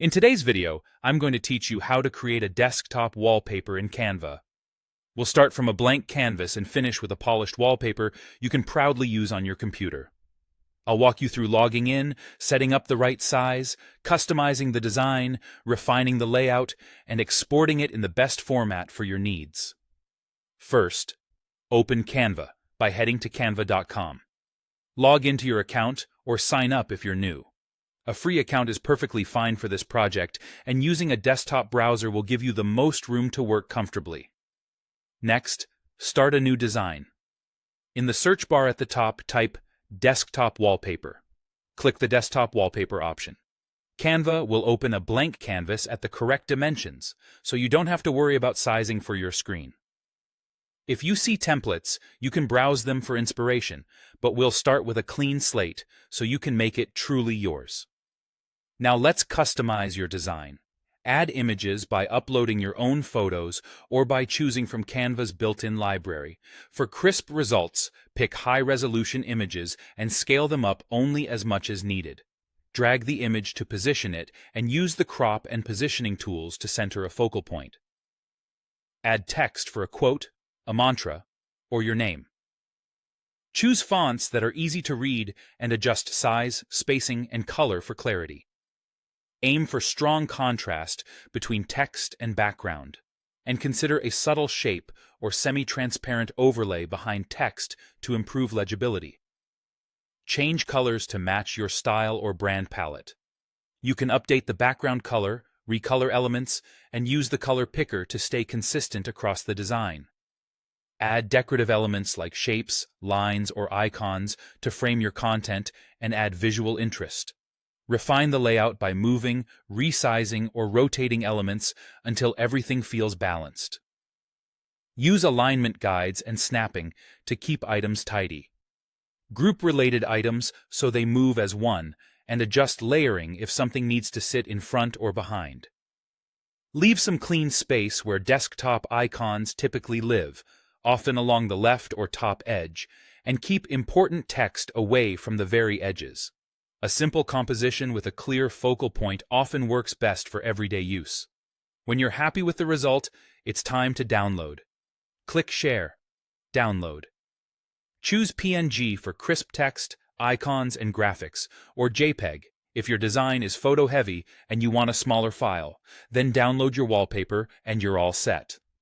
In today's video, I'm going to teach you how to create a desktop wallpaper in Canva. We'll start from a blank canvas and finish with a polished wallpaper you can proudly use on your computer. I'll walk you through logging in, setting up the right size, customizing the design, refining the layout, and exporting it in the best format for your needs. First, open Canva by heading to canva.com. Log into your account or sign up if you're new. A free account is perfectly fine for this project, and using a desktop browser will give you the most room to work comfortably. Next, start a new design. In the search bar at the top, type Desktop Wallpaper. Click the Desktop Wallpaper option. Canva will open a blank canvas at the correct dimensions, so you don't have to worry about sizing for your screen. If you see templates, you can browse them for inspiration, but we'll start with a clean slate so you can make it truly yours. Now let's customize your design. Add images by uploading your own photos or by choosing from Canva's built-in library. For crisp results, pick high-resolution images and scale them up only as much as needed. Drag the image to position it and use the crop and positioning tools to center a focal point. Add text for a quote, a mantra, or your name. Choose fonts that are easy to read and adjust size, spacing, and color for clarity. Aim for strong contrast between text and background, and consider a subtle shape or semi-transparent overlay behind text to improve legibility. Change colors to match your style or brand palette. You can update the background color, recolor elements, and use the color picker to stay consistent across the design. Add decorative elements like shapes, lines, or icons to frame your content and add visual interest. Refine the layout by moving, resizing, or rotating elements until everything feels balanced. Use alignment guides and snapping to keep items tidy. Group related items so they move as one, and adjust layering if something needs to sit in front or behind. Leave some clean space where desktop icons typically live, often along the left or top edge, and keep important text away from the very edges. A simple composition with a clear focal point often works best for everyday use. When you're happy with the result, it's time to download. Click Share. Download. Choose PNG for crisp text, icons, and graphics, or JPEG if your design is photo-heavy and you want a smaller file. Then download your wallpaper and you're all set.